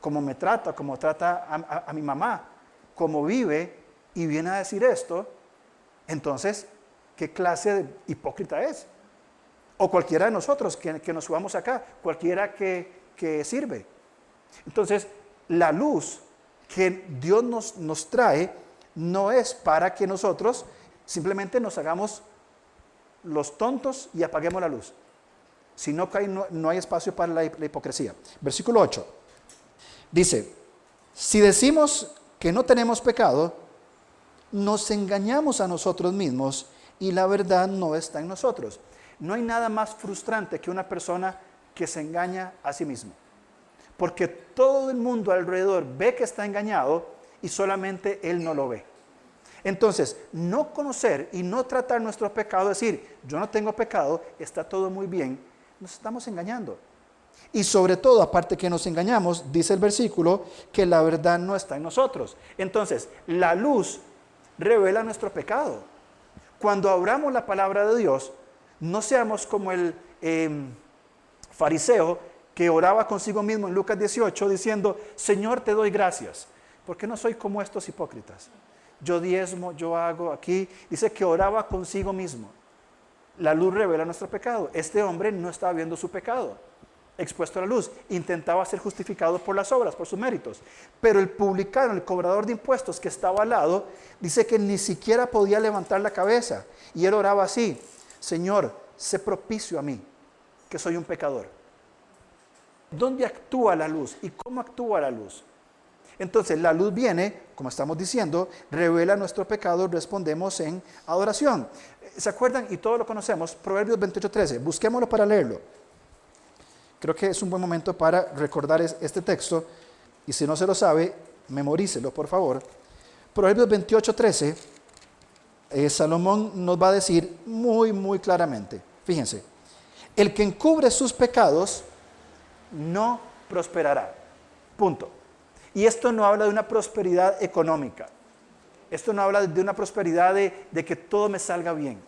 cómo me trata, cómo trata a mi mamá, cómo vive y viene a decir esto. Entonces, ¿qué clase de hipócrita es? O cualquiera de nosotros que nos subamos acá, cualquiera que sirve. Entonces, la luz que Dios nos trae no es para que nosotros simplemente nos hagamos los tontos y apaguemos la luz, sino que no hay espacio para la hipocresía. Versículo 8 dice, si decimos que no tenemos pecado, nos engañamos a nosotros mismos y la verdad no está en nosotros. No hay nada más frustrante que una persona que se engaña a sí mismo, porque todo el mundo alrededor ve que está engañado y solamente él no lo ve. Entonces, no conocer y no tratar nuestro pecado, decir, yo no tengo pecado, está todo muy bien, nos estamos engañando. Y sobre todo, aparte que nos engañamos, dice el versículo, que la verdad no está en nosotros. Entonces, la luz revela nuestro pecado. Cuando abramos la palabra de Dios, no seamos como el fariseo que oraba consigo mismo en Lucas 18 diciendo, Señor, te doy gracias, porque no soy como estos hipócritas. Yo diezmo, yo hago aquí. Dice que oraba consigo mismo. La luz revela nuestro pecado. Este hombre no estaba viendo su pecado expuesto a la luz. Intentaba ser justificado por las obras, por sus méritos. Pero el publicano, el cobrador de impuestos que estaba al lado, dice que ni siquiera podía levantar la cabeza. Y él oraba así, Señor, sé propicio a mí, que soy un pecador. ¿Dónde actúa la luz? ¿Y cómo actúa la luz? Entonces la luz viene, como estamos diciendo, revela nuestro pecado, respondemos en adoración. ¿Se acuerdan? Y todos lo conocemos, Proverbios 28:13. Busquémoslo para leerlo. Creo que es un buen momento para recordar este texto. Y si no se lo sabe, memorícelo, por favor. Proverbios 28:13, Salomón nos va a decir muy, muy claramente. Fíjense, el que encubre sus pecados no prosperará. Punto. Y esto no habla de una prosperidad económica. Esto no habla de una prosperidad de que todo me salga bien.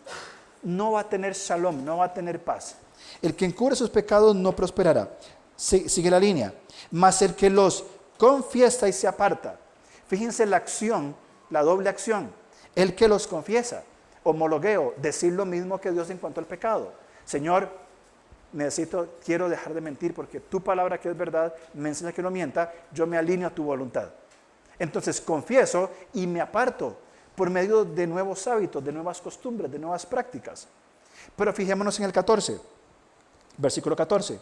No va a tener shalom, no va a tener paz. El que encubre sus pecados no prosperará. Sigue la línea. Mas el que los confiesa y se aparta. Fíjense la acción, la doble acción. El que los confiesa. Homologueo, decir lo mismo que Dios en cuanto al pecado. Señor, quiero dejar de mentir porque tu palabra que es verdad me enseña que no mienta, yo me alineo a tu voluntad. Entonces confieso y me aparto por medio de nuevos hábitos, de nuevas costumbres, de nuevas prácticas. Pero fijémonos en el 14, versículo 14.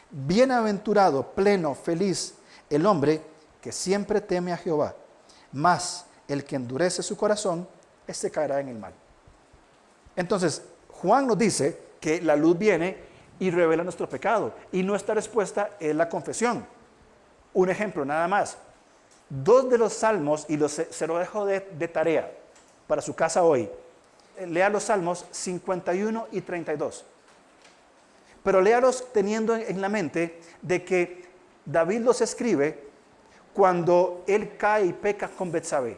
Bienaventurado, pleno, feliz el hombre que siempre teme a Jehová, mas el que endurece su corazón, este caerá en el mal. Entonces, Juan nos dice que la luz viene y revela nuestro pecado. Y nuestra respuesta es la confesión. Un ejemplo nada más. 2 de los salmos, y se lo dejo de tarea para su casa hoy. Lea los salmos 51 y 32. Pero léalos teniendo en la mente de que David los escribe cuando él cae y peca con Betsabé.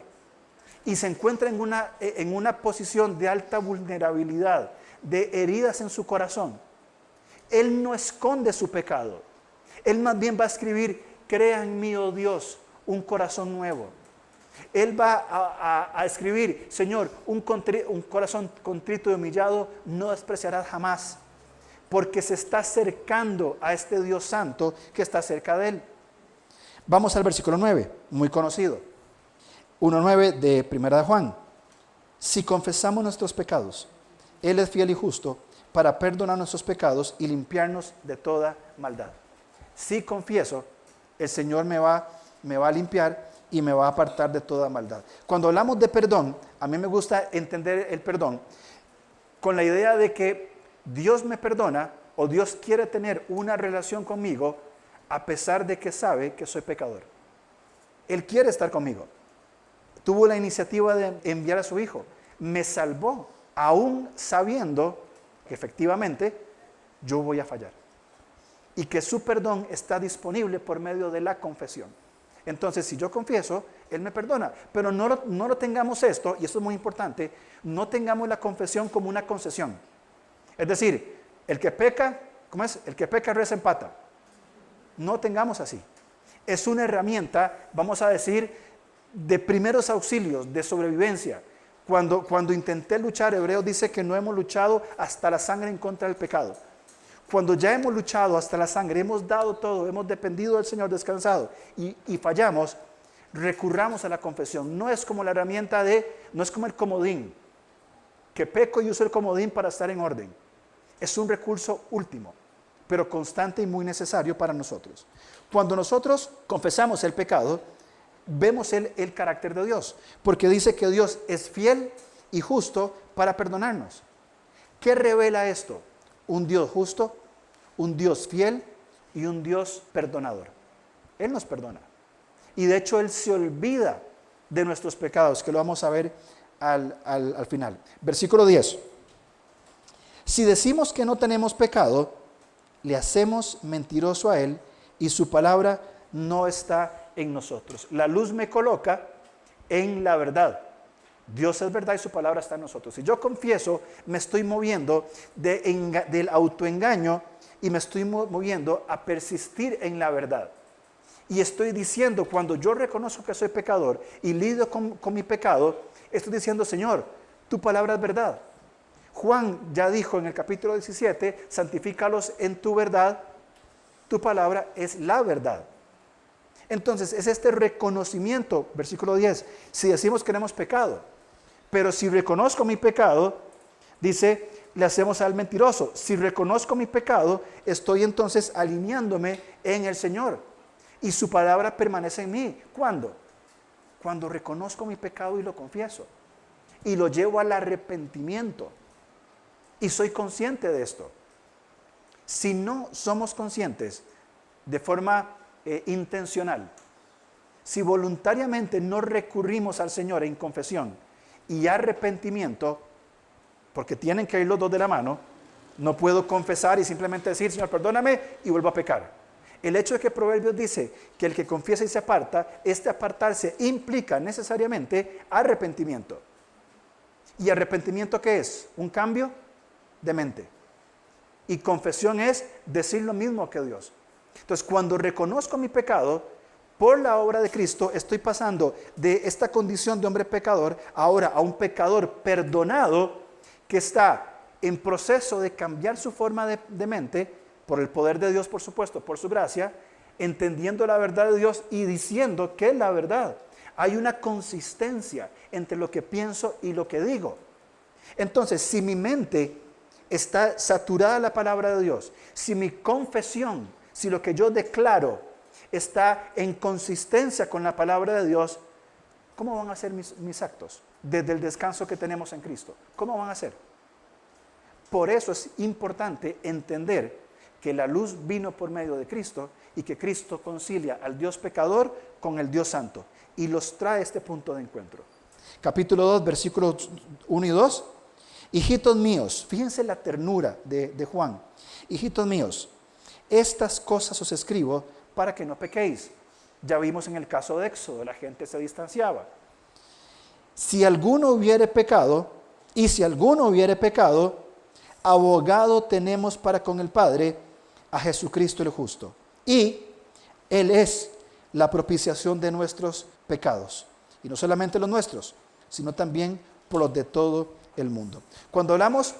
Y se encuentra en una posición de alta vulnerabilidad, de heridas en su corazón. Él no esconde su pecado. Él más bien va a escribir, crea en mí, oh Dios, un corazón nuevo. Él va a escribir, Señor, un corazón contrito y humillado no despreciarás jamás, porque se está acercando a este Dios santo que está cerca de él. Vamos al versículo 9, muy conocido. 1:9 de Primera de Juan. Si confesamos nuestros pecados, Él es fiel y justo para perdonar nuestros pecados y limpiarnos de toda maldad. Si confieso, el Señor me va a limpiar y me va a apartar de toda maldad. Cuando hablamos de perdón, a mí me gusta entender el perdón con la idea de que Dios me perdona o Dios quiere tener una relación conmigo a pesar de que sabe que soy pecador. Él quiere estar conmigo. Tuvo la iniciativa de enviar a su Hijo. Me salvó, aún sabiendo que efectivamente yo voy a fallar. Y que su perdón está disponible por medio de la confesión. Entonces, si yo confieso, Él me perdona. Pero no lo tengamos esto, y esto es muy importante, no tengamos la confesión como una concesión. Es decir, El que peca, ¿cómo es? El que peca reza empata. No tengamos así. Es una herramienta, vamos a decir, de primeros auxilios, de sobrevivencia. Cuando intenté luchar, Hebreos dice que no hemos luchado hasta la sangre en contra del pecado. Cuando ya hemos luchado hasta la sangre, hemos dado todo, hemos dependido del Señor, descansado y fallamos, recurramos a la confesión. No es como la herramienta no es como el comodín, que peco y uso el comodín para estar en orden. Es un recurso último, pero constante y muy necesario para nosotros. Cuando nosotros confesamos el pecado, vemos el carácter de Dios, porque dice que Dios es fiel y justo para perdonarnos. ¿Qué revela esto? Un Dios justo, un Dios fiel y un Dios perdonador. Él nos perdona. Y de hecho Él se olvida de nuestros pecados, que lo vamos a ver al final. Versículo 10. Si decimos que no tenemos pecado, le hacemos mentiroso a Él y su palabra no está en nosotros. La luz me coloca en la verdad. Dios es verdad y su palabra está en nosotros. Si yo confieso, me estoy moviendo del autoengaño y me estoy moviendo a persistir en la verdad. Y estoy diciendo, cuando yo reconozco que soy pecador y lidio con mi pecado, estoy diciendo, Señor, tu palabra es verdad. Juan ya dijo en el capítulo 17, santifícalos en tu verdad, tu palabra es la verdad. Entonces es este reconocimiento, versículo 10, si decimos que no hemos pecado, pero si reconozco mi pecado, dice, le hacemos al mentiroso. Si reconozco mi pecado, estoy entonces alineándome en el Señor y su palabra permanece en mí. ¿Cuándo? Cuando reconozco mi pecado y lo confieso y lo llevo al arrepentimiento y soy consciente de esto. Si no somos conscientes de forma intencional, si voluntariamente no recurrimos al Señor en confesión y arrepentimiento, porque tienen que ir los dos de la mano, no puedo confesar y simplemente decir, Señor, perdóname y vuelvo a pecar. El hecho de que Proverbios dice que el que confiesa y se aparta, este apartarse implica necesariamente arrepentimiento. ¿Y arrepentimiento qué es? Un cambio de mente. Y confesión es decir lo mismo que Dios. Entonces, cuando reconozco mi pecado, por la obra de Cristo, estoy pasando de esta condición de hombre pecador, ahora a un pecador perdonado que está en proceso de cambiar su forma de mente, por el poder de Dios, por supuesto, por su gracia, entendiendo la verdad de Dios y diciendo que es la verdad. Hay una consistencia entre lo que pienso y lo que digo. Entonces, si mi mente está saturada de la palabra de Dios, si mi confesión, si lo que yo declaro está en consistencia con la palabra de Dios, ¿cómo van a ser mis actos desde el descanso que tenemos en Cristo? ¿Cómo van a ser? Por eso es importante entender que la luz vino por medio de Cristo y que Cristo concilia al Dios pecador con el Dios santo y los trae a este punto de encuentro. Capítulo 2, versículos 1 y 2. Hijitos míos, fíjense la ternura de Juan. Hijitos míos, estas cosas os escribo para que no pequéis. Ya vimos en el caso de Éxodo, la gente se distanciaba. Si alguno hubiere pecado, abogado tenemos para con el Padre, a Jesucristo el justo. Y Él es la propiciación de nuestros pecados. Y no solamente los nuestros, sino también por los de todo el mundo. Cuando hablamos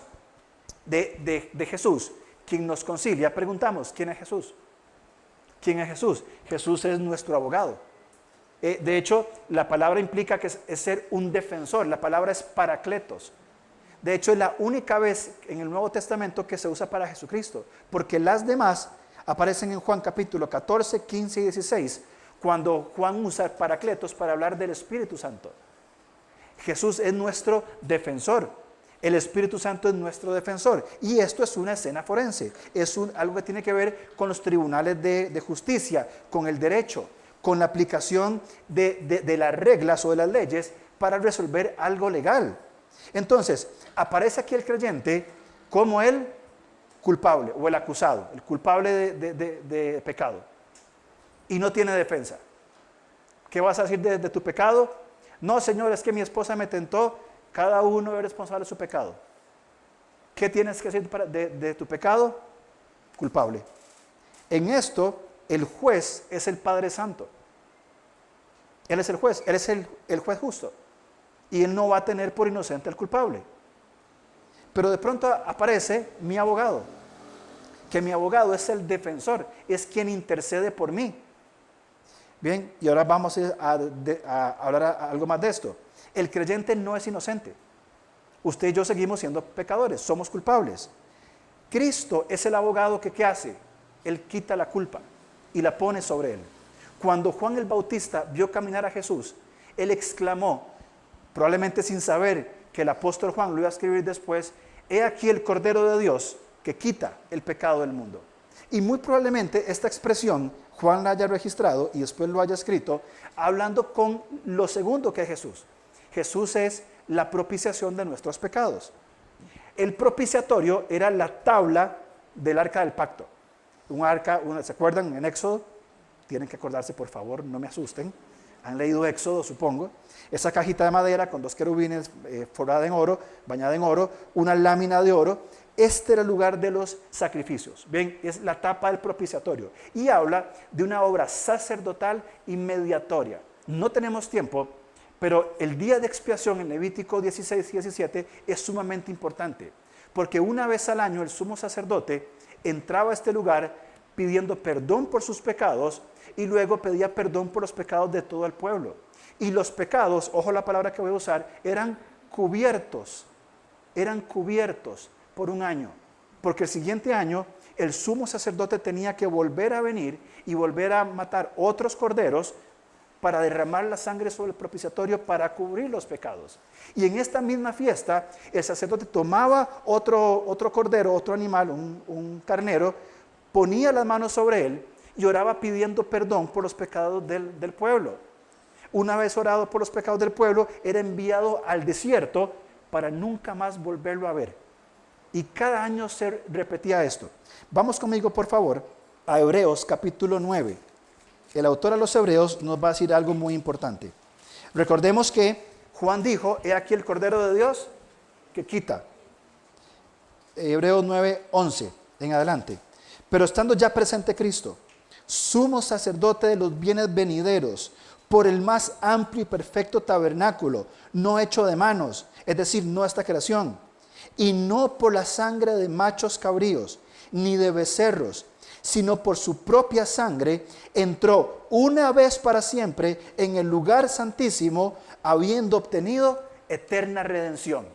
de Jesús, quien nos concilia, preguntamos, ¿quién es Jesús? ¿Quién es Jesús? Jesús es nuestro abogado. De hecho, la palabra implica que es ser un defensor. La palabra es paracletos. De hecho, es la única vez en el Nuevo Testamento que se usa para Jesucristo, porque las demás aparecen en Juan capítulo 14, 15 y 16, cuando Juan usa paracletos para hablar del Espíritu Santo. Jesús es nuestro defensor, el Espíritu Santo es nuestro defensor, y esto es una escena forense, es algo que tiene que ver con los tribunales de justicia, con el derecho, con la aplicación de las reglas o de las leyes para resolver algo legal. Entonces, aparece aquí el creyente como el culpable o el acusado, el culpable de pecado. Y no tiene defensa. ¿Qué vas a decir de tu pecado? No, Señor, es que mi esposa me tentó. Cada uno es responsable de su pecado. ¿Qué tienes que hacer de tu pecado? Culpable. En esto, el juez es el Padre Santo. Él es el juez, Él es el juez justo. Y Él no va a tener por inocente al culpable. Pero de pronto aparece mi abogado, que mi abogado es el defensor, es quien intercede por mí. Bien, y ahora vamos a hablar algo más de esto. El creyente no es inocente. Usted y yo seguimos siendo pecadores, somos culpables. Cristo es el abogado que ¿qué hace? Él quita la culpa y la pone sobre él. Cuando Juan el Bautista vio caminar a Jesús, él exclamó, probablemente sin saber que el apóstol Juan lo iba a escribir después, he aquí el Cordero de Dios que quita el pecado del mundo. Y muy probablemente esta expresión Juan la haya registrado y después lo haya escrito, hablando con lo segundo que es Jesús. Jesús es la propiciación de nuestros pecados. El propiciatorio era la tabla del arca del pacto. Un arca, ¿se acuerdan en Éxodo? Tienen que acordarse, por favor, no me asusten. Han leído Éxodo, supongo. Esa cajita de madera con 2 querubines forrada en oro, bañada en oro, una lámina de oro. Este era el lugar de los sacrificios. Bien, es la tapa del propiciatorio. Y habla de una obra sacerdotal y mediatoria. No tenemos tiempo, pero el día de expiación en Levítico 16 y 17 es sumamente importante. Porque una vez al año el sumo sacerdote entraba a este lugar pidiendo perdón por sus pecados y luego pedía perdón por los pecados de todo el pueblo. Y los pecados, ojo la palabra que voy a usar, eran cubiertos por un año. Porque el siguiente año el sumo sacerdote tenía que volver a venir y volver a matar otros corderos para derramar la sangre sobre el propiciatorio para cubrir los pecados. Y en esta misma fiesta el sacerdote tomaba otro cordero, otro animal, un carnero, ponía las manos sobre él y oraba pidiendo perdón por los pecados del pueblo. Una vez orado por los pecados del pueblo, era enviado al desierto para nunca más volverlo a ver. Y cada año se repetía esto. Vamos conmigo, por favor, a Hebreos capítulo 9. El autor a los Hebreos nos va a decir algo muy importante. Recordemos que Juan dijo, he aquí el Cordero de Dios que quita. Hebreos 9, 11 en adelante. Pero estando ya presente Cristo, sumo sacerdote de los bienes venideros, por el más amplio y perfecto tabernáculo, no hecho de manos, es decir, no esta creación, y no por la sangre de machos cabríos, ni de becerros, sino por su propia sangre, entró una vez para siempre en el lugar santísimo, habiendo obtenido eterna redención.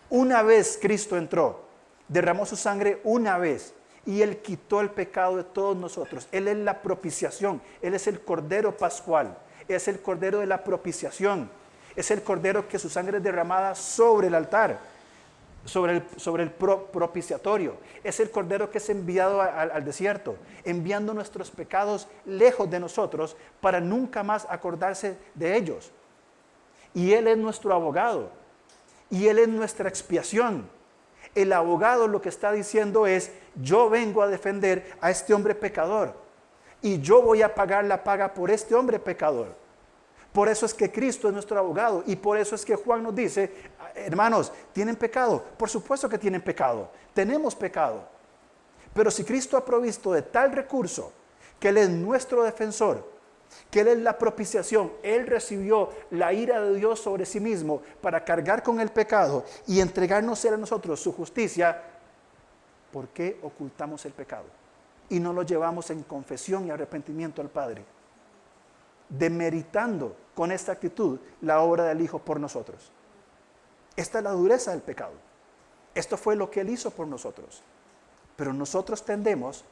Una vez Cristo entró, derramó su sangre una vez, y Él quitó el pecado de todos nosotros. Él es la propiciación, Él es el Cordero Pascual, es el Cordero de la propiciación, es el Cordero que su sangre es derramada sobre el altar, sobre el propiciatorio. Es el Cordero que es enviado al desierto, enviando nuestros pecados lejos de nosotros para nunca más acordarse de ellos. Y Él es nuestro abogado, y Él es nuestra expiación. El abogado lo que está diciendo es, yo vengo a defender a este hombre pecador y yo voy a pagar la paga por este hombre pecador. Por eso es que Cristo es nuestro abogado y por eso es que Juan nos dice, hermanos, ¿tienen pecado? Por supuesto que tienen pecado, tenemos pecado. Pero si Cristo ha provisto de tal recurso, que Él es nuestro defensor, que Él es la propiciación, Él recibió la ira de Dios sobre sí mismo para cargar con el pecado y entregarnos a nosotros su justicia, ¿por qué ocultamos el pecado? Y no lo llevamos en confesión y arrepentimiento al Padre, demeritando con esta actitud la obra del Hijo por nosotros. Esta es la dureza del pecado. Esto fue lo que Él hizo por nosotros. Pero nosotros tendemos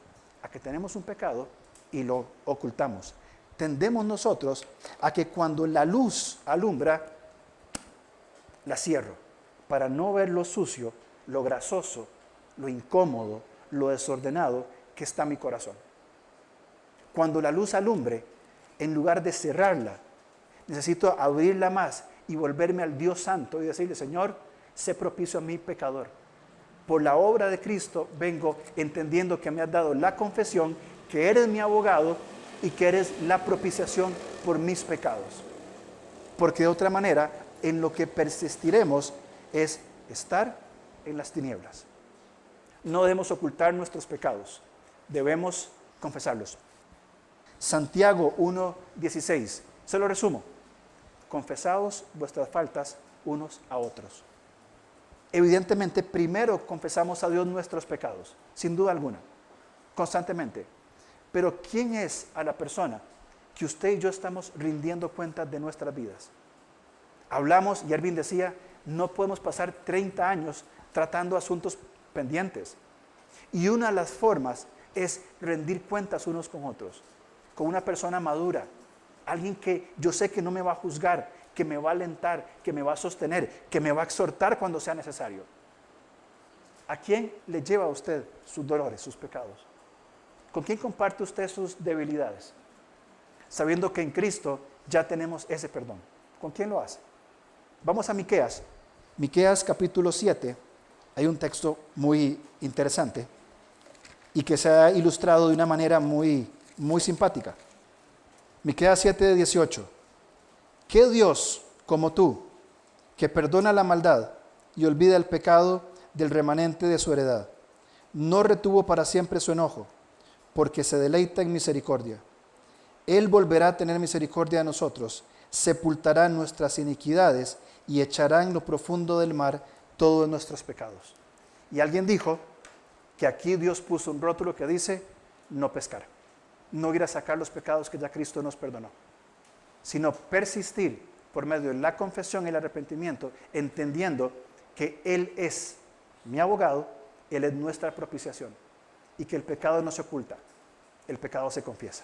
a que tenemos un pecado y lo ocultamos. Tendemos nosotros a que cuando la luz alumbra, la cierro, para no ver lo sucio, lo grasoso, lo incómodo, lo desordenado que está mi corazón. Cuando la luz alumbre, en lugar de cerrarla, necesito abrirla más y volverme al Dios Santo y decirle, Señor, sé propicio a mi pecador. Por la obra de Cristo vengo entendiendo que me has dado la confesión, que eres mi abogado y que eres la propiciación por mis pecados. Porque de otra manera, en lo que persistiremos es estar en las tinieblas. No debemos ocultar nuestros pecados, debemos confesarlos. Santiago 1:16, se lo resumo: confesaos vuestras faltas unos a otros. Evidentemente, primero confesamos a Dios nuestros pecados, sin duda alguna, constantemente. Pero ¿quién es a la persona que usted y yo estamos rindiendo cuentas de nuestras vidas? Hablamos, y Erwin decía, no podemos pasar 30 años tratando asuntos pendientes. Y una de las formas es rendir cuentas unos con otros, con una persona madura, alguien que yo sé que no me va a juzgar, que me va a alentar, que me va a sostener, que me va a exhortar cuando sea necesario. ¿A quién le lleva a usted sus dolores, sus pecados? ¿Con quién comparte usted sus debilidades? Sabiendo que en Cristo ya tenemos ese perdón. ¿Con quién lo hace? Vamos a Miqueas. Miqueas capítulo 7. Hay un texto muy interesante y que se ha ilustrado de una manera muy simpática. Miqueas 7:18. ¿Qué Dios como tú, que perdona la maldad y olvida el pecado del remanente de su heredad, no retuvo para siempre su enojo, porque se deleita en misericordia? Él volverá a tener misericordia de nosotros, sepultará nuestras iniquidades y echará en lo profundo del mar todos nuestros pecados. Y alguien dijo que aquí Dios puso un rótulo que dice: no pescar, no ir a sacar los pecados que ya Cristo nos perdonó, sino persistir por medio de la confesión y el arrepentimiento, entendiendo que Él es mi abogado, Él es nuestra propiciación, y que el pecado no se oculta, el pecado se confiesa.